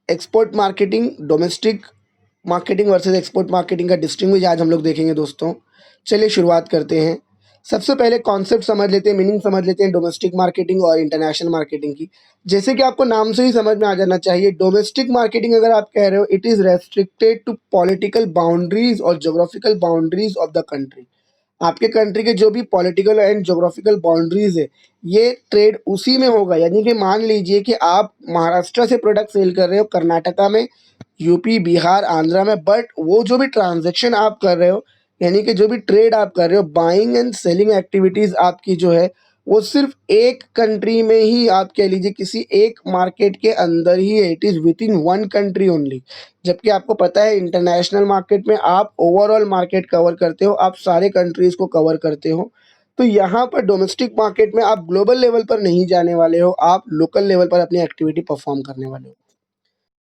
Export marketing, domestic marketing versus export marketing का distinguish आज हम लोग देखेंगे दोस्तों। चलिए शुरुआत करते हैं। सबसे पहले कॉन्सेप्ट समझ लेते हैं, मीनिंग समझ लेते हैं डोमेस्टिक मार्केटिंग और इंटरनेशनल मार्केटिंग की। जैसे कि आपको नाम से ही समझ में आ जाना चाहिए, डोमेस्टिक मार्केटिंग अगर आप कह रहे हो, it is restricted to political boundaries और geographical boundaries of the country. आपके कंट्री के जो भी पॉलिटिकल एंड ज्योग्राफिकल बाउंड्रीज है, ये ट्रेड उसी में होगा। यानी कि मान लीजिए कि आप महाराष्ट्र से प्रोडक्ट सेल कर रहे हो कर्नाटका में, यूपी, बिहार, आंध्रा में, बट वो जो भी ट्रांजैक्शन आप कर रहे हो, यानी कि जो भी ट्रेड आप कर रहे हो, बाइंग एंड सेलिंग एक्टिविटीज़ आपकी जो है, वो सिर्फ एक कंट्री में ही, आप कह लीजिए किसी एक मार्केट के अंदर ही है। It is with in one country only. जबकि आपको पता है इंटरनेशनल मार्केट में आप ओवरऑल मार्केट कवर करते हो, आप सारे कंट्रीज़ को कवर करते हो। तो यहाँ पर डोमेस्टिक मार्केट में आप ग्लोबल लेवल पर नहीं जाने वाले हो, आप लोकल लेवल पर अपनी एक्टिविटी परफॉर्म करने वाले हो।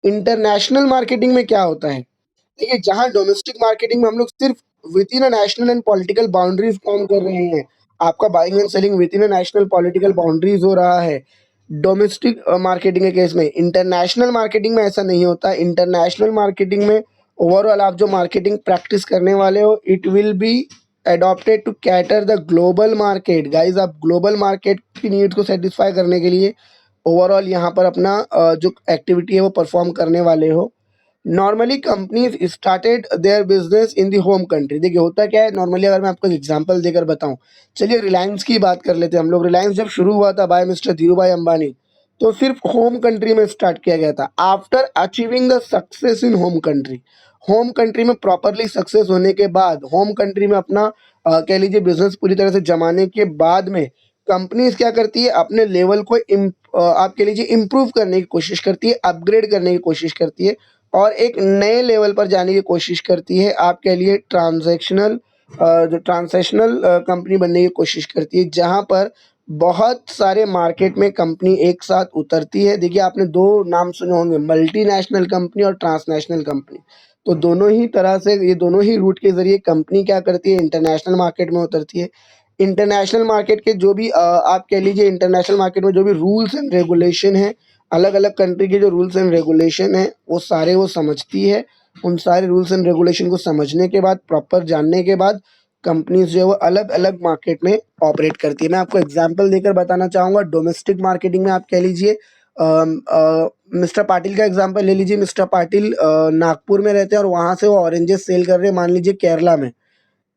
इंटरनेशनल मार्केटिंग में क्या होता है? देखिए, जहाँ डोमेस्टिक मार्केटिंग में हम लोग सिर्फ with in a national and political boundaries काम कर रहे हैं, आपका buying and selling with in a national political boundaries हो रहा है डोमेस्टिक मार्केटिंग के केस में। इंटरनेशनल मार्केटिंग में ऐसा नहीं होता। इंटरनेशनल मार्केटिंग में ओवरऑल आप जो मार्केटिंग प्रैक्टिस करने वाले हो, it will be adopted to cater the global market. Guys, आप ग्लोबल मार्केट की नीड्स को सेटिस्फाई करने के लिए ओवरऑल यहाँ पर अपना जो एक्टिविटी है वो परफॉर्म करने वाले हो। Normally companies started their business in the home country. देखिए होता क्या है नॉर्मली, अगर मैं आपको एग्जांपल देकर बताऊं, चलिए रिलायंस की बात कर लेते हैं हम लोग। रिलायंस जब शुरू हुआ था बाय मिस्टर धीरू भाई अंबानी, तो सिर्फ होम कंट्री में स्टार्ट किया गया था। After achieving the success in home country में प्रॉपरली सक्सेस होने के बाद, होम कंट्री में अपना कह लीजिए बिजनेस पूरी तरह से जमाने के बाद में कंपनीज क्या करती है, अपने लेवल को आप कह लीजिए इम्प्रूव करने की कोशिश करती है, अपग्रेड करने की कोशिश करती है और एक नए लेवल पर जाने की कोशिश करती है। आप कह लिए जो ट्रांसैक्शनल कंपनी बनने की कोशिश करती है, जहाँ पर बहुत सारे मार्केट में कंपनी एक साथ उतरती है। देखिए, आपने दो नाम सुने होंगे, मल्टीनेशनल कंपनी और ट्रांसनेशनल कंपनी। तो दोनों ही तरह से, ये दोनों ही रूट के ज़रिए कंपनी क्या करती है, इंटरनेशनल मार्केट में उतरती है। इंटरनेशनल मार्केट के जो भी आप कह लीजिए इंटरनेशनल मार्केट में जो भी रूल्स एंड रेगुलेशन है, अलग अलग कंट्री के जो रूल्स एंड रेगुलेशन है, वो सारे वो समझती है। उन सारे रूल्स एंड रेगुलेशन को समझने के बाद, प्रॉपर जानने के बाद, कंपनीज जो है वो अलग अलग मार्केट में ऑपरेट करती है। मैं आपको एग्जांपल देकर बताना चाहूँगा। डोमेस्टिक मार्केटिंग में आप कह लीजिए मिस्टर पाटिल का एग्जांपल ले लीजिए। मिस्टर पाटिल नागपुर में रहते हैं और वहाँ से वो ऑरेंजेस सेल कर रहे हैं, मान लीजिए केरला में।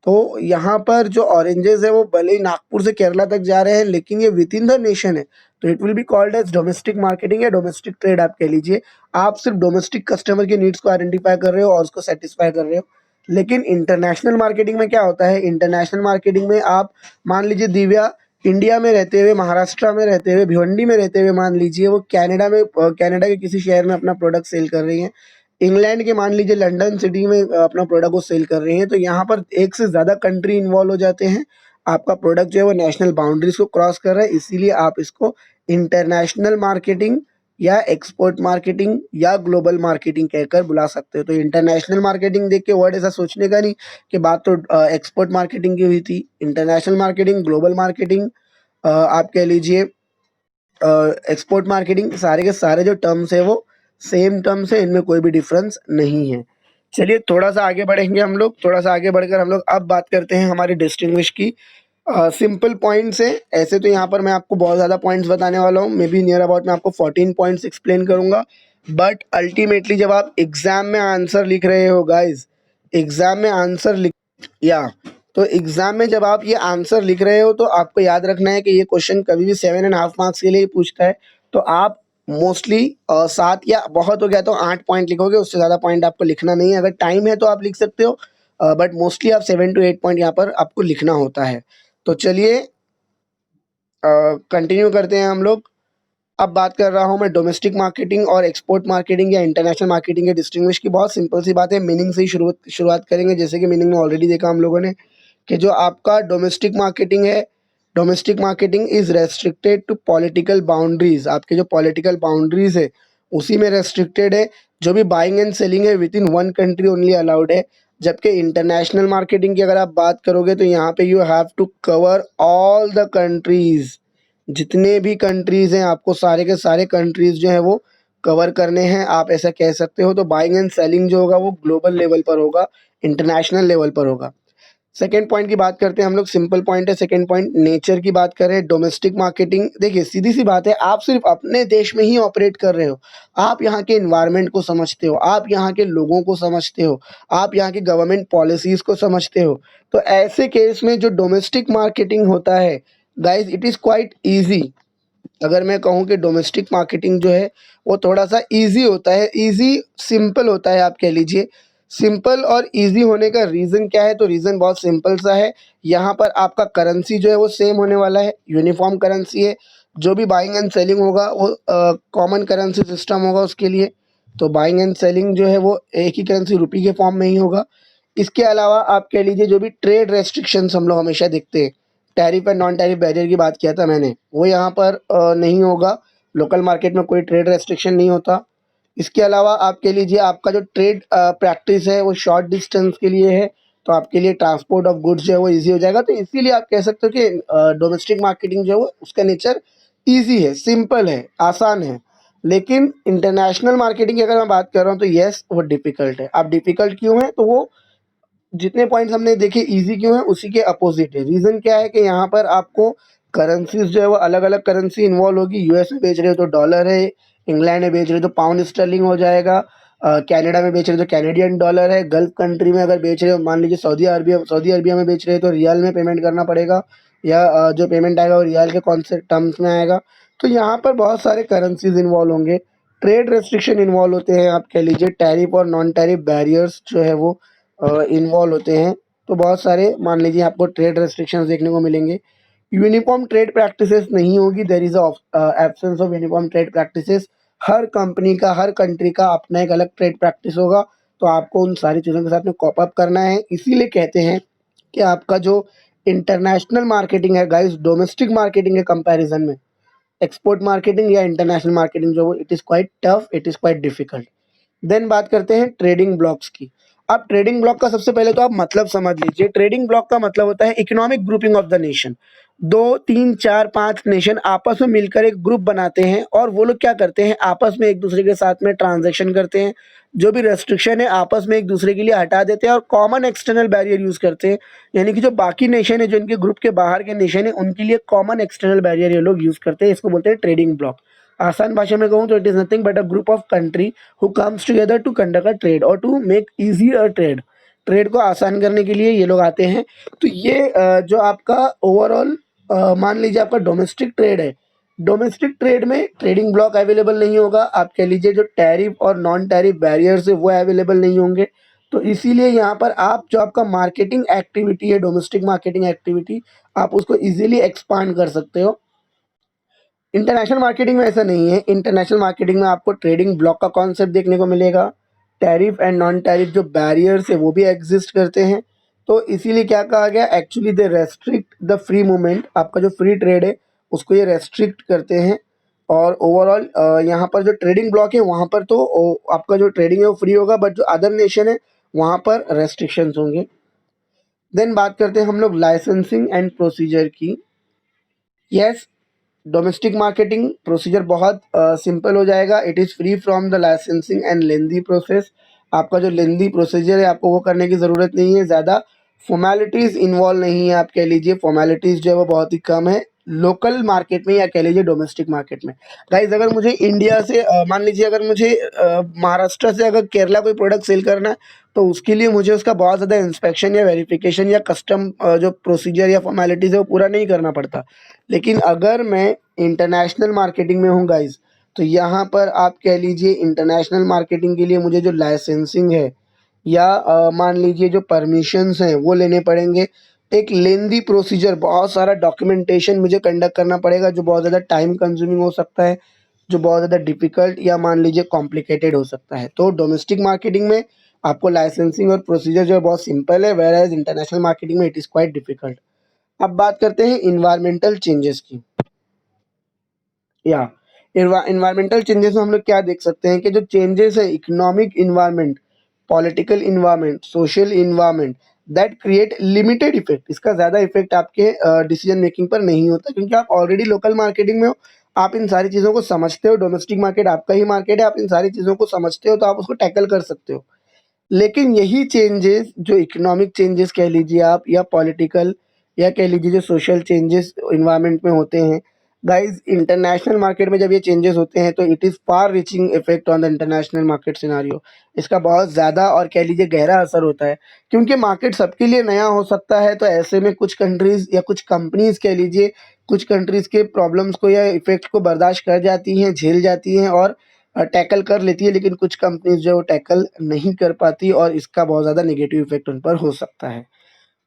तो यहाँ पर जो ऑरेंजेस है वो भले ही नागपुर से केरला तक जा रहे हैं, लेकिन ये विद इन द नेशन है, तो it will be called as domestic marketing या डोमेस्टिक ट्रेड आप कह लीजिए। आप सिर्फ डोमेस्टिक कस्टमर की नीड्स को आइडेंटिफाई कर रहे हो और उसको सेटिस्फाई कर रहे हो। लेकिन इंटरनेशनल मार्केटिंग में क्या होता है, इंटरनेशनल मार्केटिंग में आप मान लीजिए दिव्या इंडिया में रहते हुए, महाराष्ट्र में रहते हुए, भिवंडी में रहते हुए, मान लीजिए वो कनाडा के किसी शहर में अपना प्रोडक्ट सेल कर रही हैं, इंग्लैंड के मान लीजिए लंदन सिटी में अपना प्रोडक्ट को सेल कर रहे हैं। तो यहाँ पर एक से ज़्यादा कंट्री इन्वॉल्व हो जाते हैं। आपका प्रोडक्ट जो है वो नेशनल बाउंड्रीज को क्रॉस कर रहा है, इसीलिए आप इसको इंटरनेशनल मार्केटिंग या एक्सपोर्ट मार्केटिंग या ग्लोबल मार्केटिंग कहकर बुला सकते हो। तो इंटरनेशनल मार्केटिंग देख के वर्ड ऐसा सोचने का नहीं कि बात तो एक्सपोर्ट मार्केटिंग की हुई थी। इंटरनेशनल मार्केटिंग, ग्लोबल मार्केटिंग, आप कह लीजिए एक्सपोर्ट मार्केटिंग, सारे के सारे जो टर्म्स है वो सेम टर्म्स है, इनमें कोई भी डिफरेंस नहीं है। चलिए थोड़ा सा आगे बढ़ेंगे हम लोग। थोड़ा सा आगे बढ़कर हम लोग अब बात करते हैं हमारे डिस्टिंग्विश की। सिंपल पॉइंट्स है, ऐसे तो यहाँ पर मैं आपको बहुत ज़्यादा पॉइंट्स बताने वाला हूँ, मे बी नियर अबाउट मैं आपको 14 पॉइंट्स एक्सप्लेन करूँगा। बट अल्टीमेटली जब आप एग्जाम में आंसर लिख रहे हो गाइज, एग्जाम में आंसर लिख या तो एग्जाम में जब आप ये आंसर लिख रहे हो, तो आपको याद रखना है कि ये क्वेश्चन कभी भी 7.5 मार्क्स के लिए पूछता है। तो आप मोस्टली 7 या बहुत हो गया तो 8 पॉइंट लिखोगे, उससे ज़्यादा पॉइंट आपको लिखना नहीं है। अगर टाइम है तो आप लिख सकते हो, बट मोस्टली आप 7 to 8 पॉइंट यहाँ पर आपको लिखना होता है। तो चलिए कंटिन्यू करते हैं हम लोग। अब बात कर रहा हूँ मैं डोमेस्टिक मार्केटिंग और एक्सपोर्ट मार्केटिंग या इंटरनेशनल मार्केटिंग के डिस्टिंग्विश की। बहुत सिंपल सी बात है, मीनिंग से ही शुरुआत करेंगे। जैसे कि मीनिंग में ऑलरेडी देखा हम लोगों ने कि जो आपका डोमेस्टिक मार्केटिंग है, domestic marketing is restricted to political boundaries. आपके जो पॉलिटिकल बाउंड्रीज है उसी में रेस्ट्रिक्टेड है। जो भी बाइंग एंड सेलिंग है with in one country only allowed है। जबकि इंटरनेशनल मार्केटिंग की अगर आप बात करोगे तो यहाँ पे you have to cover all the countries. जितने भी कंट्रीज़ हैं आपको सारे के सारे कंट्रीज़ जो है वो कवर करने हैं, आप ऐसा कह सकते हो। तो बाइंग एंड सेलिंग जो होगा वो ग्लोबल लेवल पर होगा, इंटरनेशनल लेवल पर होगा। सेकंड पॉइंट की बात करते हैं हम लोग, सिंपल पॉइंट है सेकंड पॉइंट। नेचर की बात करें, डोमेस्टिक मार्केटिंग, देखिए सीधी सी बात है, आप सिर्फ अपने देश में ही ऑपरेट कर रहे हो, आप यहाँ के इन्वायरमेंट को समझते हो, आप यहाँ के लोगों को समझते हो, आप यहाँ की गवर्नमेंट पॉलिसीज को समझते हो। तो ऐसे केस में जो डोमेस्टिक मार्केटिंग होता है guys, it is quite easy. अगर मैं कहूँ कि डोमेस्टिक मार्केटिंग जो है वो थोड़ा सा इजी होता है, इजी सिंपल होता है आप कह लीजिए। सिंपल और इजी होने का रीज़न क्या है? तो रीज़न बहुत सिंपल सा है, यहाँ पर आपका करेंसी जो है वो सेम होने वाला है, यूनिफॉर्म करेंसी है। जो भी बाइंग एंड सेलिंग होगा वो कॉमन करेंसी सिस्टम होगा उसके लिए। तो बाइंग एंड सेलिंग जो है वो एक ही करेंसी रुपी के फॉर्म में ही होगा। इसके अलावा आप कह लीजिए जो भी ट्रेड रेस्ट्रिक्शंस हम लोग हमेशा देखते हैं, tariff and non tariff barrier की बात किया था मैंने, वो यहाँ पर नहीं होगा। लोकल मार्केट में कोई ट्रेड रेस्ट्रिक्शन नहीं होता। इसके अलावा आप कह लीजिए आपका जो ट्रेड प्रैक्टिस है वो शॉर्ट डिस्टेंस के लिए है, तो आपके लिए ट्रांसपोर्ट ऑफ गुड्स जो है वो ईजी हो जाएगा। तो इसीलिए आप कह सकते हो कि डोमेस्टिक मार्केटिंग जो है वो उसका नेचर ईजी है, सिंपल है, आसान है। लेकिन इंटरनेशनल मार्केटिंग की अगर मैं बात कर रहा हूँ तो येस वो डिफ़िकल्ट है। अब डिफ़िकल्ट क्यों है? तो वो जितने पॉइंट्स हमने देखे इजी क्यों है, उसी के अपोजिट है। रीज़न क्या है कि यहाँ पर आपको करेंसीज जो है वो अलग अलग करेंसी इन्वॉल्व होगी। यूएस में बेच रहे हो तो डॉलर है, इंग्लैंड में बेच रहे हो तो पाउंड स्टर्लिंग हो जाएगा, कनाडा में बेच रहे हो तो कैनेडियन डॉलर है, गल्फ कंट्री में अगर बेच रहे हो, मान लीजिए सऊदी अरबिया में बेच रहे हो तो रियाल में पेमेंट करना पड़ेगा, या जो पेमेंट आएगा वो रियाल के कौन से टर्म्स में आएगा। तो यहाँ पर बहुत सारे करेंसीज इन्वॉल्व होंगे, ट्रेड रेस्ट्रिक्शन इन्वॉल्व होते हैं, आप कह लीजिए टैरिफ और नॉन टैरिफ बैरियर्स जो है वो इन्वॉल्व होते हैं। तो बहुत सारे मान लीजिए आपको ट्रेड रेस्ट्रिक्शंस देखने को मिलेंगे। यूनिफॉर्म ट्रेड प्रैक्टिसेस नहीं होगी, there is absence of uniform trade practices. हर कंपनी का, हर कंट्री का अपना एक अलग ट्रेड प्रैक्टिस होगा, तो आपको उन सारी चीज़ों के साथ में कॉप अप करना है। इसीलिए कहते हैं कि आपका जो इंटरनेशनल मार्केटिंग है गाइस, डोमेस्टिक मार्केटिंग के कंपैरिजन में एक्सपोर्ट मार्केटिंग या इंटरनेशनल मार्केटिंग जो it is quite tough, it is quite difficult. Then बात करते हैं ट्रेडिंग ब्लॉक्स की। अब ट्रेडिंग ब्लॉक का सबसे पहले तो आप मतलब समझ लीजिए। ट्रेडिंग ब्लॉक का मतलब होता है economic grouping of the nation. 2, 3, 4, 5 nation आपस में मिलकर एक ग्रुप बनाते हैं, और वो लोग क्या करते हैं, आपस में एक दूसरे के साथ में ट्रांजैक्शन करते हैं। जो भी रेस्ट्रिक्शन है आपस में एक दूसरे के लिए हटा देते हैं और कॉमन एक्सटर्नल बैरियर यूज़ करते हैं। यानी कि जो बाकी नेशन है, जो इनके ग्रुप के बाहर के नेशन है, उनके लिए कॉमन एक्सटर्नल बैरियर ये लोग यूज़ करते हैं। इसको बोलते हैं ट्रेडिंग ब्लॉक। आसान भाषा में कहूँ तो it is nothing but a group of country who comes together to conduct a trade और to make easy a trade. Trade को आसान करने के लिए ये लोग आते हैं। तो ये जो आपका ओवरऑल मान लीजिए आपका डोमेस्टिक ट्रेड है, डोमेस्टिक ट्रेड में ट्रेडिंग ब्लॉक अवेलेबल नहीं होगा। आप कह लीजिए जो टैरिफ और नॉन टैरिफ बैरियर्स है वो अवेलेबल नहीं होंगे। तो इसीलिए यहाँ पर आप जो आपका मार्केटिंग एक्टिविटी है, डोमेस्टिक मार्केटिंग एक्टिविटी, आप उसको ईजिली एक्सपांड कर सकते हो। इंटरनेशनल मार्केटिंग में ऐसा नहीं है। इंटरनेशनल मार्केटिंग में आपको ट्रेडिंग ब्लॉक का कॉन्सेप्ट देखने को मिलेगा। टैरिफ एंड नॉन टैरिफ जो बैरियर्स है वो भी एग्जिस्ट करते हैं। तो इसीलिए क्या कहा गया, actually they restrict the free movement. आपका जो फ्री ट्रेड है उसको ये रेस्ट्रिक्ट करते हैं। और ओवरऑल यहाँ पर जो ट्रेडिंग ब्लॉक है वहाँ पर तो आपका जो ट्रेडिंग है वो फ्री होगा, बट जो अदर नेशन है वहाँ पर रेस्ट्रिक्शंस होंगे। देन बात करते हैं हम लोग लाइसेंसिंग एंड प्रोसीजर की। यस, डोमेस्टिक मार्केटिंग प्रोसीजर बहुत सिंपल हो जाएगा। It is free from the licensing and lengthy process. आपका जो लेंदी प्रोसीजर है आपको वो करने की ज़रूरत नहीं है, ज़्यादा फॉर्मेलिटीज़ इन्वॉल्व नहीं है। आप कह लीजिए फॉर्मेलिटीज़ जो है वो बहुत ही कम है लोकल मार्केट में, या कह लीजिए डोमेस्टिक मार्केट में। गाइज अगर मुझे इंडिया से मान लीजिए अगर मुझे महाराष्ट्र से अगर केरला कोई प्रोडक्ट सेल करना है, तो उसके लिए मुझे उसका बहुत ज़्यादा इंस्पेक्शन या वेरिफिकेशन या कस्टम जो प्रोसीजर या फॉर्मेलिटीज़ है वो पूरा नहीं करना पड़ता। लेकिन अगर मैं इंटरनेशनल मार्केटिंग में हूँ गाइस, तो यहाँ पर आप कह लीजिए इंटरनेशनल मार्केटिंग के लिए मुझे जो लाइसेंसिंग है या मान लीजिए जो परमिशंस हैं वो लेने पड़ेंगे। एक लेंदी प्रोसीजर, बहुत सारा डॉक्यूमेंटेशन मुझे कंडक्ट करना पड़ेगा, जो बहुत ज़्यादा टाइम कंज्यूमिंग हो सकता है, जो बहुत ज़्यादा डिफ़िकल्ट या मान लीजिए कॉम्प्लिकेटेड हो सकता है। तो डोमेस्टिक मार्केटिंग में आपको लाइसेंसिंग और प्रोसीजर जो है बहुत सिंपल है, वेयर एज इंटरनेशनल मार्केटिंग में इट इज़ क्वाइट डिफ़िकल्ट। अब बात करते हैं इन्वायरमेंटल चेंजेस की। या इन्वायरमेंटल चेंजेस में हम लोग क्या देख सकते हैं कि जो चेंजेस है economic environment, political environment, social environment, that create limited effect. इसका ज़्यादा इफेक्ट आपके डिसीजन मेकिंग पर नहीं होता, क्योंकि आप ऑलरेडी लोकल मार्केटिंग में हो, आप इन सारी चीज़ों को समझते हो, डोमेस्टिक मार्केट आपका ही मार्केट है, आप इन सारी चीज़ों को समझते हो तो आप उसको टैकल कर सकते हो। लेकिन यही चेंजेस जो इकोनॉमिक चेंजेस कह लीजिए आप या पॉलिटिकल या कह लीजिए जो सोशल चेंजेस एनवायरनमेंट में होते हैं, गाइस इंटरनेशनल मार्केट में जब ये चेंजेस होते हैं तो it is far reaching effect on the international market scenario. इसका बहुत ज़्यादा और कह लीजिए गहरा असर होता है, क्योंकि मार्केट सबके लिए नया हो सकता है। तो ऐसे में कुछ कंट्रीज़ या कुछ कंपनीज़ कह लीजिए, कुछ कंट्रीज़ के प्रॉब्लम्स को या इफेक्ट को बर्दाश्त कर जाती हैं, झेल जाती हैं और टैकल कर लेती है, लेकिन कुछ कंपनीज़ जो है वो टैकल नहीं कर पाती और इसका बहुत ज़्यादा नेगेटिव इफ़ेक्ट उन पर हो सकता है।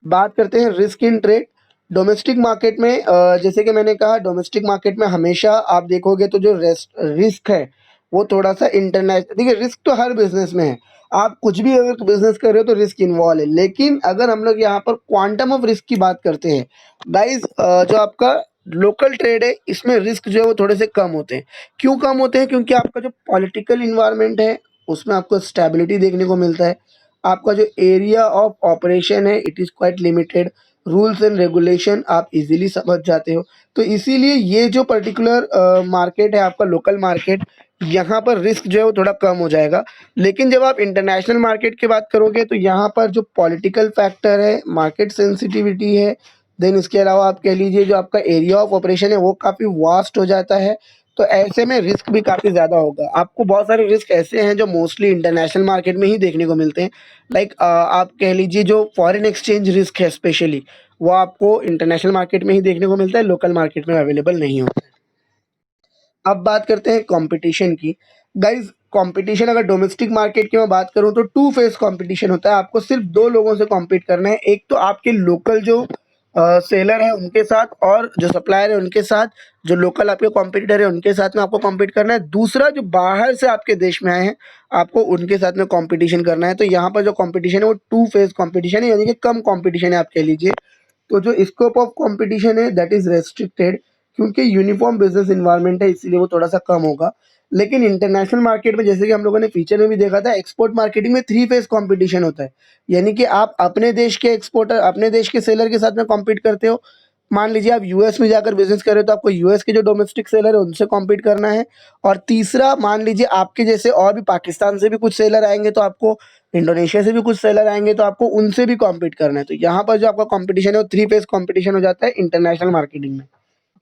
बात करते हैं risk in trade. Domestic market में जैसे कि मैंने कहा डोमेस्टिक मार्केट में हमेशा आप देखोगे तो जो रिस्क है वो थोड़ा-सा देखिए रिस्क तो हर बिज़नेस में है। आप कुछ भी अगर बिज़नेस कर रहे हो तो रिस्क इन्वॉल्व है। लेकिन अगर हम लोग यहाँ पर क्वांटम ऑफ रिस्क की बात करते हैं, गाइज़ जो आपका लोकल ट्रेड है इसमें रिस्क जो है वो थोड़े से कम होते हैं। क्यों कम होते हैं? क्योंकि आपका जो पॉलिटिकल एनवायरनमेंट है उसमें आपको स्टेबिलिटी देखने को मिलता है। आपका जो एरिया ऑफ ऑपरेशन है it is quite limited, rules and regulation आप इजीली समझ जाते हो। तो इसीलिए ये जो पर्टिकुलर मार्केट है आपका लोकल मार्केट, यहाँ पर रिस्क जो है वो थोड़ा कम हो जाएगा। लेकिन जब आप इंटरनेशनल मार्केट की बात करोगे तो यहाँ पर जो पॉलिटिकल फैक्टर है, मार्केट सेंसिटिविटी है, देन इसके अलावा आप कह लीजिए जो आपका एरिया ऑफ ऑपरेशन है वो काफ़ी वास्ट हो जाता है। तो ऐसे में रिस्क भी काफ़ी ज़्यादा होगा। आपको बहुत सारे रिस्क ऐसे हैं जो मोस्टली इंटरनेशनल मार्केट में ही देखने को मिलते हैं। लाइक आप कह लीजिए जो फॉरेन एक्सचेंज रिस्क है स्पेशली, वो आपको इंटरनेशनल मार्केट में ही देखने को मिलता है, लोकल मार्केट में अवेलेबल नहीं होता है। अब बात करते हैं कंपटीशन की। गाइस कंपटीशन अगर डोमेस्टिक मार्केट की मैं बात करूं तो टू फेस कंपटीशन होता है। आपको सिर्फ दो लोगों से कॉम्पीट करना है। एक तो आपके लोकल जो सेलर है उनके साथ और जो सप्लायर है उनके साथ, जो लोकल आपके कॉम्पिटिटर है उनके साथ में आपको कॉम्पीट करना है। दूसरा जो बाहर से आपके देश में आए हैं आपको उनके साथ में कंपटीशन करना है। तो यहाँ पर जो कंपटीशन है वो टू फेस कंपटीशन है, यानी कि कम कंपटीशन है आप कह लीजिए। तो जो स्कोप ऑफ कंपटीशन है दैट इज रेस्ट्रिक्टेड, क्योंकि यूनिफॉर्म बिजनेस इन्वायरमेंट है इसीलिए वो थोड़ा सा कम होगा। लेकिन इंटरनेशनल मार्केट में जैसे कि हम लोगों ने फीचर में भी देखा था, एक्सपोर्ट मार्केटिंग में थ्री फेस कंपटीशन होता है। यानी कि आप अपने देश के एक्सपोर्टर अपने देश के सेलर के साथ में कॉम्पीट करते हो। मान लीजिए आप यूएस में जाकर बिजनेस कर रहे हो तो आपको यूएस के जो डोमेस्टिक सेलर है उनसे कॉम्पीट करना है। और तीसरा मान लीजिए आपके जैसे और भी पाकिस्तान से भी कुछ सेलर आएंगे तो आपको, इंडोनेशिया से भी कुछ सेलर आएंगे तो आपको उनसे भी कॉम्पीट करना है। तो यहाँ पर जो आपका कॉम्पिटिशन है वो थ्री फेस कॉम्पिटिशन हो जाता है इंटरनेशनल मार्केटिंग में।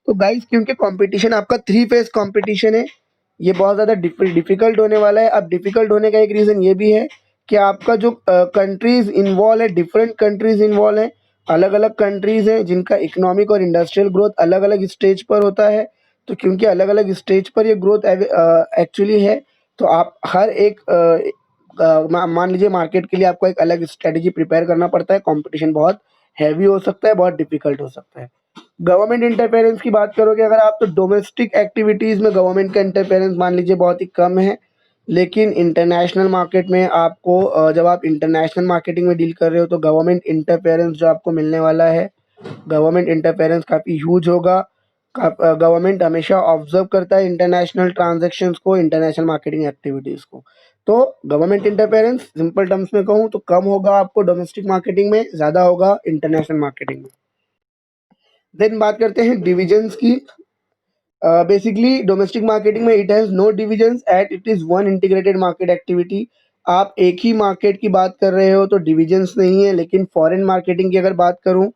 तो गाइस क्योंकि कंपटीशन आपका थ्री फेस कंपटीशन है, ये बहुत ज़्यादा डिफिकल्ट होने वाला है। अब डिफिकल्ट होने का एक रीज़न ये भी है कि आपका जो कंट्रीज़ इन्वॉल्व है, डिफरेंट कंट्रीज़ इन्वॉल्व हैं, अलग अलग कंट्रीज़ हैं जिनका इकोनॉमिक और इंडस्ट्रियल ग्रोथ अलग अलग स्टेज पर होता है। तो क्योंकि अलग अलग स्टेज पर ये ग्रोथ एक्चुअली है, तो आप हर एक मान लीजिए मार्केट के लिए आपको एक अलग स्ट्रेटेजी प्रिपेयर करना पड़ता है। कंपटीशन बहुत हैवी हो सकता है, बहुत डिफिकल्ट हो सकता है। गवर्नमेंट इंटरफेरेंस की बात करोगे अगर आप, तो डोमेस्टिक एक्टिविटीज़ में गवर्नमेंट का इंटरफेरेंस मान लीजिए बहुत ही कम है। लेकिन इंटरनेशनल मार्केट में आपको जब आप इंटरनेशनल मार्केटिंग में डील कर रहे हो तो गवर्नमेंट इंटरफेरेंस जो आपको मिलने वाला है, गवर्नमेंट इंटरफेरेंस काफ़ी ह्यूज होगा। गवर्नमेंट हमेशा ऑब्जर्व करता है इंटरनेशनल ट्रांजैक्शंस को, इंटरनेशनल मार्केटिंग एक्टिविटीज़ को। तो गवर्नमेंट इंटरफेरेंस सिंपल टर्म्स में कहूँ तो कम होगा आपको डोमेस्टिक मार्केटिंग में, ज़्यादा होगा इंटरनेशनल मार्केटिंग में। देन बात करते हैं डिविजन्स की। बेसिकली डोमेस्टिक मार्केटिंग में it has no divisions at it is one integrated market activity. आप एक ही मार्केट की बात कर रहे हो तो डिविजन्स नहीं है। लेकिन फॉरेन मार्केटिंग की अगर बात करूं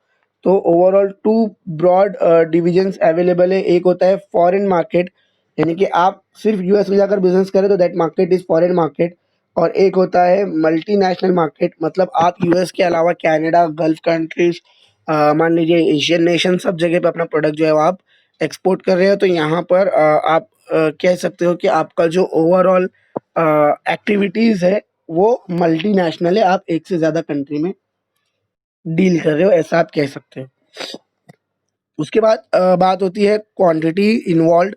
तो overall two broad divisions available है। एक होता है फॉरेन मार्केट, यानी कि आप सिर्फ यूएस में जाकर बिजनेस करें तो that market is foreign market. और एक होता है मल्टीनेशनल मार्केट, मतलब आप यूएस के अलावा कनाडा, गल्फ कंट्रीज, मान लीजिए एशियन नेशन, सब जगह पे अपना प्रोडक्ट जो है वो आप एक्सपोर्ट कर रहे हो। तो यहाँ पर आप कह सकते हो कि आपका जो ओवरऑल एक्टिविटीज़ है वो मल्टीनेशनल है, आप एक से ज़्यादा कंट्री में डील कर रहे हो, ऐसा आप कह सकते हो। उसके बाद बात होती है क्वांटिटी इन्वॉल्व।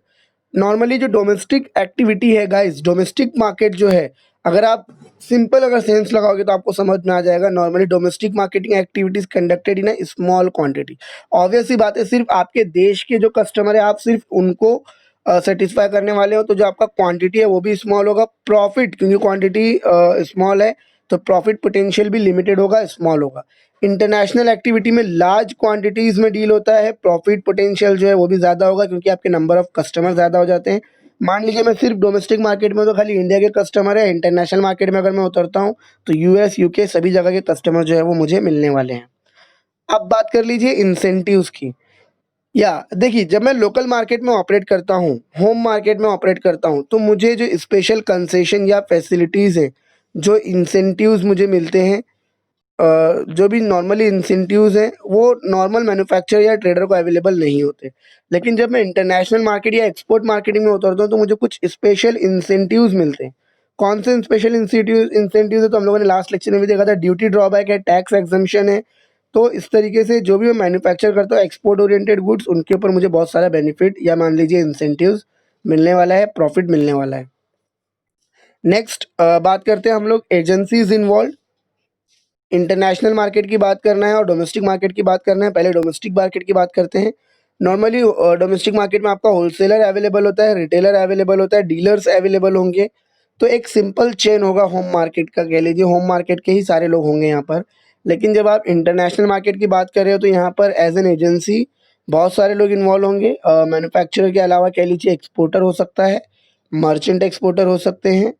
नॉर्मली जो डोमेस्टिक एक्टिविटी है गाइस, डोमेस्टिक मार्केट जो है, अगर आप सिंपल अगर सेंस लगाओगे तो आपको समझ में आ जाएगा। Normally domestic marketing activities conducted in a small quantity. Obvious सी बात है, सिर्फ आपके देश के जो कस्टमर है आप सिर्फ उनको सेटिस्फाई करने वाले हो, तो जो आपका क्वांटिटी है वो भी स्मॉल होगा। प्रॉफिट क्योंकि क्वांटिटी स्मॉल है तो प्रॉफिट पोटेंशियल भी लिमिटेड होगा, स्मॉल होगा। इंटरनेशनल एक्टिविटी में लार्ज क्वांटिटीज़ में डील होता है, प्रॉफिट पोटेंशियल जो है वो भी ज़्यादा होगा क्योंकि आपके नंबर ऑफ कस्टमर ज़्यादा हो जाते हैं। मान लीजिए मैं सिर्फ डोमेस्टिक मार्केट में तो खाली इंडिया के कस्टमर है, इंटरनेशनल मार्केट में अगर मैं उतरता हूँ तो यूएस, यूके सभी जगह के कस्टमर जो है वो मुझे मिलने वाले हैं। अब बात कर लीजिए इंसेंटिव्स की। या देखिए, जब मैं लोकल मार्केट में ऑपरेट करता हूँ, होम मार्केट में ऑपरेट करता हूँ, तो मुझे जो स्पेशल कंसेशन या फैसिलिटीज़ हैं, जो इंसेंटिव्स मुझे मिलते हैं, जो भी नॉर्मली इंसेंटिव्स हैं, वो नॉर्मल मैन्युफैक्चरर या ट्रेडर को अवेलेबल नहीं होते। लेकिन जब मैं इंटरनेशनल मार्केट या एक्सपोर्ट मार्केटिंग में उतरता हूँ, तो मुझे कुछ स्पेशल इंसेंटिव्स मिलते हैं। कौन से स्पेशल इंसेंटिव्स है, तो हम लोगों ने लास्ट लेक्चर में भी देखा था, ड्यूटी ड्रॉबैक है, टैक्स एग्जम्पशन है। तो इस तरीके से जो भी मैं मैन्युफैक्चर करता हूँ एक्सपोर्ट ओरिएंटेड गुड्स, उनके ऊपर मुझे बहुत सारा बेनिफिट या मान लीजिए इंसेंटिव्स मिलने वाला है, प्रॉफिट मिलने वाला है। नेक्स्ट बात करते हैं हम लोग एजेंसीज इन्वॉल्व। इंटरनेशनल मार्केट की बात करना है और डोमेस्टिक मार्केट की बात करना है। पहले डोमेस्टिक मार्केट की बात करते हैं। नॉर्मली डोमेस्टिक मार्केट में आपका होलसेलर अवेलेबल होता है, रिटेलर अवेलेबल होता है, डीलर्स अवेलेबल होंगे। तो एक सिंपल चेन होगा होम मार्केट का, कह लीजिए होम मार्केट के ही सारे लोग होंगे यहाँ पर। लेकिन जब आप इंटरनेशनल मार्केट की बात कर रहे हो तो यहाँ पर एज एन एजेंसी बहुत सारे लोग इन्वॉल्व होंगे। मैन्युफैक्चरर के अलावा कह लीजिए एक्सपोर्टर हो सकता है, मर्चेंट एक्सपोर्टर हो सकते हैं।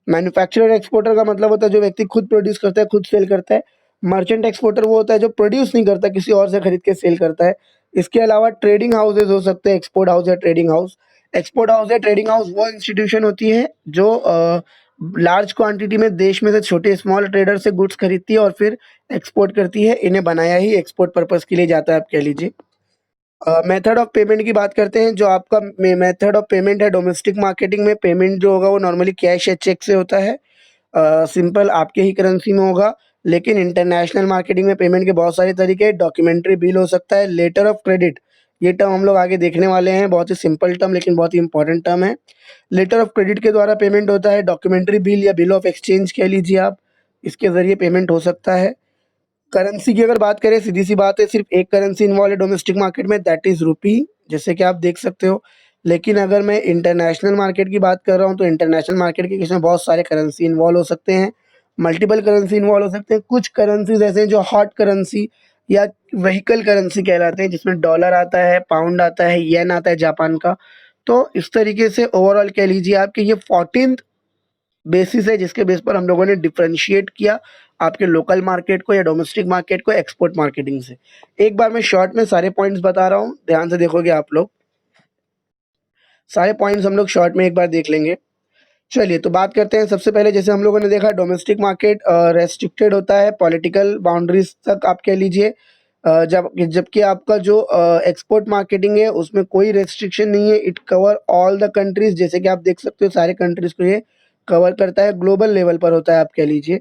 मैन्युफैक्चरर एक्सपोर्टर का मतलब होता है जो व्यक्ति खुद प्रोड्यूस करता है, खुद सेल करता है। मर्चेंट एक्सपोर्टर वो होता है जो प्रोड्यूस नहीं करता, किसी और से खरीद के सेल करता है। इसके अलावा ट्रेडिंग हाउसेज हो सकते हैं, एक्सपोर्ट हाउस या ट्रेडिंग हाउस। एक्सपोर्ट हाउस या ट्रेडिंग हाउस वो इंस्टीट्यूशन होती है जो लार्ज क्वांटिटी में देश में से छोटे स्मॉल ट्रेडर से गुड्स खरीदती है और फिर एक्सपोर्ट करती है। इन्हें बनाया ही एक्सपोर्ट पर्पस के लिए जाता है, आप कह लीजिए। मेथड ऑफ पेमेंट की बात करते हैं। जो आपका मेथड ऑफ पेमेंट है डोमेस्टिक मार्केटिंग में, पेमेंट जो होगा वो नॉर्मली कैश या चेक से होता है। सिंपल आपके ही करेंसी में होगा। लेकिन इंटरनेशनल मार्केटिंग में पेमेंट के बहुत सारे तरीके हैं। डॉक्यूमेंट्री बिल हो सकता है, लेटर ऑफ क्रेडिट, ये टर्म हम लोग आगे देखने वाले हैं। बहुत ही सिंपल टर्म लेकिन बहुत ही इंपॉर्टेंट टर्म है। लेटर ऑफ क्रेडिट के द्वारा पेमेंट होता है। डॉक्यूमेंट्री बिल या बिल ऑफ एक्सचेंज कह लीजिए आप, इसके ज़रिए पेमेंट हो सकता है। करेंसी की अगर बात करें, सीधी सी बात है, सिर्फ एक करेंसी इन्वॉल्व है डोमेस्टिक मार्केट में, दैट इज़ रुपी, जैसे कि आप देख सकते हो। लेकिन अगर मैं इंटरनेशनल मार्केट की बात कर रहा हूँ तो इंटरनेशनल मार्केट के इसमें बहुत सारे करेंसी इन्वॉल्व हो सकते हैं, मल्टीपल करेंसी इन्वॉल्व हो सकते हैं। कुछ करेंसीज ऐसे हैं जो हॉट करेंसी या व्हीकल करेंसी कहलाते हैं, जिसमें डॉलर आता है, पाउंड आता है, येन आता है जापान का। तो इस तरीके से ओवरऑल कह लीजिए आप कि ये 14th बेसिस है जिसके बेस पर हम लोगों ने डिफरेंशिएट किया आपके लोकल मार्केट को या डोमेस्टिक मार्केट को एक्सपोर्ट मार्केटिंग से। एक बार मैं शॉर्ट में सारे पॉइंट्स बता रहा हूँ, ध्यान से देखोगे आप लोग। सारे पॉइंट्स हम लोग शॉर्ट में एक बार देख लेंगे। चलिए तो बात करते हैं। सबसे पहले जैसे हम लोगों ने देखा डोमेस्टिक मार्केट रेस्ट्रिक्टेड होता है पॉलिटिकल बाउंड्रीज तक, आप कह लीजिए। जबकि आपका जो एक्सपोर्ट मार्केटिंग है उसमें कोई रेस्ट्रिक्शन नहीं है, it cover all the countries. जैसे कि आप देख सकते हो सारे कंट्रीज को ये कवर करता है, ग्लोबल लेवल पर होता है, आप कह लीजिए।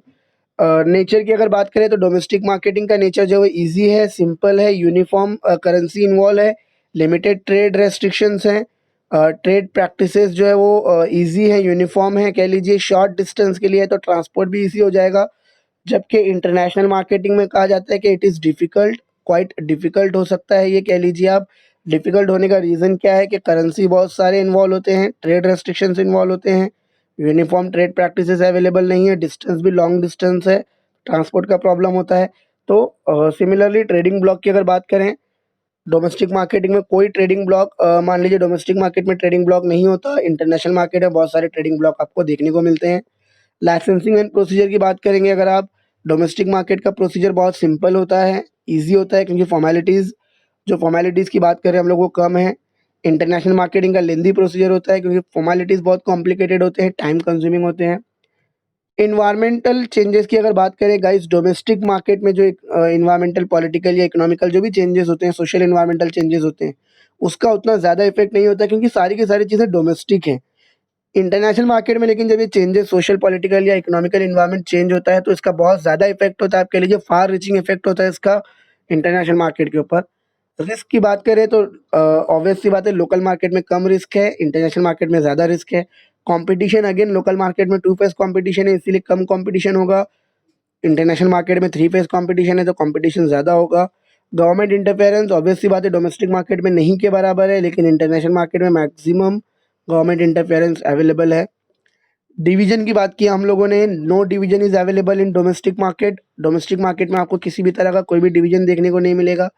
नेचर की अगर बात करें तो डोमेस्टिक मार्केटिंग का नेचर जो है ईजी है, सिंपल है, यूनिफॉर्म करेंसी इन्वॉल्व है, लिमिटेड ट्रेड रेस्ट्रिक्शंस हैं, ट्रेड प्रैक्टिसेस जो है वो ईजी है, यूनिफॉर्म है, कह लीजिए। शॉर्ट डिस्टेंस के लिए है तो ट्रांसपोर्ट भी ईजी हो जाएगा। जबकि इंटरनेशनल मार्केटिंग में कहा जाता है कि it is difficult, quite difficult हो सकता है, ये कह लीजिए आप। डिफ़िकल्ट होने का रीज़न क्या है कि करेंसी बहुत सारे इन्वॉल्व होते हैं, ट्रेड रेस्ट्रिक्शंस इन्वॉल्व होते हैं, यूनिफॉर्म ट्रेड प्रैक्टिसेस अवेलेबल नहीं है, डिस्टेंस भी लॉन्ग डिस्टेंस है, ट्रांसपोर्ट का प्रॉब्लम होता है। तो सिमिलरली ट्रेडिंग ब्लॉक की अगर बात करें, डोमेस्टिक मार्केटिंग में कोई ट्रेडिंग ब्लॉक, मान लीजिए डोमेस्टिक मार्केट में ट्रेडिंग ब्लॉक नहीं होता, इंटरनेशनल मार्केट में बहुत सारे ट्रेडिंग ब्लॉक आपको देखने को मिलते हैं। लाइसेंसिंग एंड प्रोसीजर की बात करेंगे अगर आप, डोमेस्टिक मार्केट का प्रोसीजर बहुत सिंपल होता है, ईजी होता है, क्योंकि फॉर्मेलिटीज़ की बात करें हम लोग वो कम है। इंटरनेशनल मार्केटिंग का लेंदी प्रोसीजर होता है क्योंकि फॉर्मेलिटीज़ बहुत कॉम्प्लिकेटेड होते हैं, टाइम कंज्यूमिंग होते हैं। इन्वायरमेंटल चेंजेस की अगर बात करें गाइस, डोमेस्टिक मार्केट में जो इन्वायरमेंटल, पॉलिटिकल या इकोनॉमिकल जो भी चेंजेस होते हैं, सोशल इन्वायरमेंटल चेंजेस होते हैं, उसका उतना ज़्यादा इफेक्ट नहीं होता क्योंकि सारी की सारी चीज़ें डोमेस्टिक हैं। इंटरनेशनल मार्केट में लेकिन जब ये चेंजेस सोशल, पॉलिटिकल या इकोनॉमिकल इन्वायरमेंट चेंज होता है तो इसका बहुत ज़्यादा इफेक्ट होता है, आप कह लीजिए फार रीचिंग इफेक्ट होता है इसका इंटरनेशनल मार्केट के ऊपर। रिस्क की बात करें तो ऑब्वियस सी बात है, लोकल मार्केट में कम रिस्क है, इंटरनेशनल मार्केट में ज़्यादा रिस्क है। कंपटीशन अगेन लोकल मार्केट में टू फेस कंपटीशन है, इसीलिए कम कंपटीशन होगा। इंटरनेशनल मार्केट में थ्री फेस कंपटीशन है तो कंपटीशन ज़्यादा होगा। गवर्नमेंट इंटरफेरेंस ऑब्वियस सी बात है डोमेस्टिक मार्केट में नहीं के बराबर है, लेकिन इंटरनेशनल मार्केट में मैक्सिमम गवर्नमेंट इंटरफेरेंस अवेलेबल है। डिवीजन की बात की हम लोगों ने, no division is available in domestic market. Domestic market में आपको किसी भी तरह का कोई भी डिवीजन देखने को नहीं मिलेगा।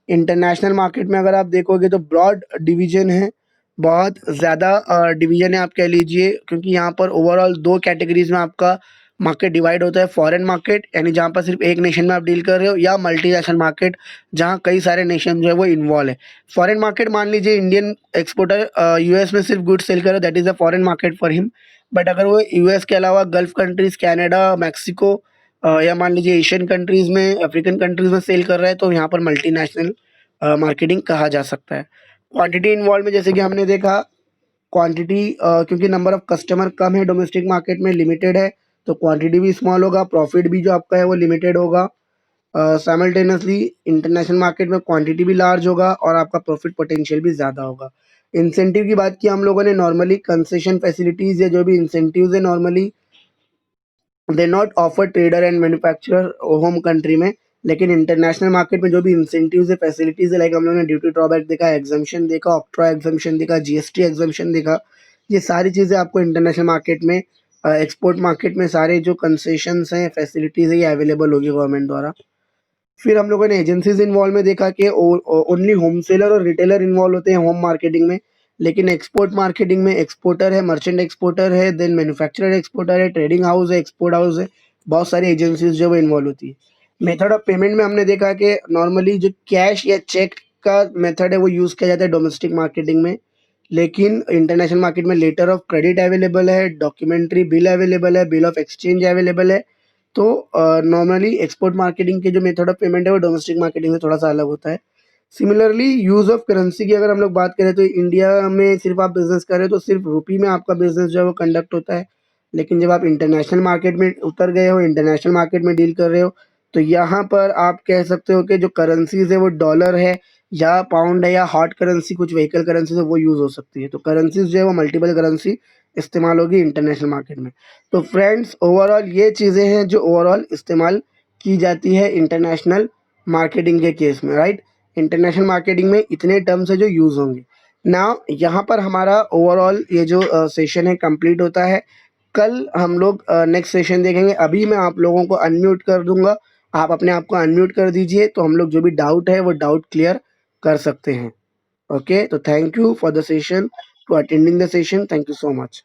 इंटरनेशनल मार्केट में अगर आप देखोगे तो ब्रॉड डिवीजन है, बहुत ज़्यादा डिवीजन है आप कह लीजिए, क्योंकि यहाँ पर ओवरऑल दो कैटेगरीज में आपका मार्केट डिवाइड होता है। फॉरेन मार्केट यानी जहाँ पर सिर्फ एक नेशन में आप डील कर रहे हो, या मल्टीनेशनल मार्केट जहाँ कई सारे नेशन जो है वो इन्वॉल्व है। फॉरेन मार्केट मान लीजिए इंडियन एक्सपोर्टर यूएस में सिर्फ गुड्स सेल कर रहा है, that is a foreign market for him. But अगर वो यूएस के अलावा गल्फ कंट्रीज, कनाडा, मैक्सिको या मान लीजिए एशियन कंट्रीज में, अफ्रीकन कंट्रीज में सेल कर रहा है, तो यहाँ पर मल्टीनेशनल मार्केटिंग कहा जा सकता है। क्वांटिटी इन्वॉल्व में जैसे कि हमने देखा, क्वांटिटी क्योंकि नंबर ऑफ कस्टमर कम है डोमेस्टिक मार्केट में, लिमिटेड है, तो क्वांटिटी भी स्मॉल होगा, प्रॉफिट भी जो आपका है वो लिमिटेड होगा। साइमल्टेनियसली इंटरनेशनल मार्केट में क्वांटिटी भी लार्ज होगा और आपका प्रॉफिट पोटेंशियल भी ज़्यादा होगा। इंसेंटिव की बात की हम लोगों ने, नॉर्मली कंसेशन फैसिलिटीज़ या जो भी इंसेंटिव्स है normally they not offer trader and manufacturer home country में, लेकिन इंटरनेशनल मार्केट में जो भी इंसेंटिव्स है, फैसिलिटीज़ है, लाइक हम लोगों ने ड्यूटी ड्रॉबैक देखा, एग्जम्पशन देखा, ऑक्ट्रा एग्जम्पशन देखा, जीएसटी एग्जम्पशन देखा, ये सारी चीज़ें आपको इंटरनेशनल मार्केट में, एक्सपोर्ट मार्केट में सारे जो कंसेशंस हैं, फैसिलिटीज़ है, ये अवेलेबल होगी गवर्नमेंट द्वारा। फिर हम लोगों ने एजेंसीज इन्वॉल्व में देखा कि ओनली होम सेलर और रिटेलर इन्वॉल्व होते हैं होम मार्केटिंग में, लेकिन एक्सपोर्ट मार्केटिंग में एक्सपोर्टर है, मर्चेंट एक्सपोर्टर है, देन मैन्युफैक्चरर एक्सपोर्टर है, ट्रेडिंग हाउस है, एक्सपोर्ट हाउस है, बहुत सारी एजेंसीज जो वो इन्वॉल्व होती है। मेथड ऑफ पेमेंट में हमने देखा कि नॉर्मली जो कैश या चेक का मेथड है वो यूज़ किया जाता है डोमेस्टिक मार्केटिंग में, लेकिन इंटरनेशनल मार्केट में लेटर ऑफ क्रेडिट अवेलेबल है, डॉक्यूमेंट्री बिल अवेलेबल है, बिल ऑफ एक्सचेंज अवेलेबल है। तो नॉर्मली एक्सपोर्ट मार्केटिंग के जो मेथड ऑफ पेमेंट है वो डोमेस्टिक मार्केटिंग से थोड़ा सा अलग होता है। सिमिलरली यूज़ ऑफ करेंसी की अगर हम लोग बात करें तो इंडिया में सिर्फ आप बिजनेस करें तो सिर्फ रुपी में आपका बिजनेस जो है वो कंडक्ट होता है, लेकिन जब आप इंटरनेशनल मार्केट में उतर गए हो, इंटरनेशनल मार्केट में डील कर रहे हो, तो यहाँ पर आप कह सकते हो कि जो करेंसीज है वो डॉलर है या पाउंड है या हॉट करेंसी, कुछ व्हीकल करेंसी है वो यूज़ हो सकती है। तो करेंसीज जो है वो मल्टीपल करेंसी इस्तेमाल होगी इंटरनेशनल मार्केट में। तो फ्रेंड्स ओवरऑल ये चीज़ें हैं जो ओवरऑल इस्तेमाल की जाती है इंटरनेशनल मार्केटिंग के केस में, राइट। इंटरनेशनल मार्केटिंग में इतने टर्म्स है जो यूज़ होंगे। नाउ यहाँ पर हमारा ओवरऑल ये जो सेशन है कंप्लीट होता है। कल हम लोग नेक्स्ट सेशन देखेंगे। अभी मैं आप लोगों को अनम्यूट कर दूंगा, आप अपने आप को अनम्यूट कर दीजिए, तो हम लोग जो भी डाउट है वो डाउट क्लियर कर सकते हैं। ओके, तो thank you for the session, to attending the session, thank you so much.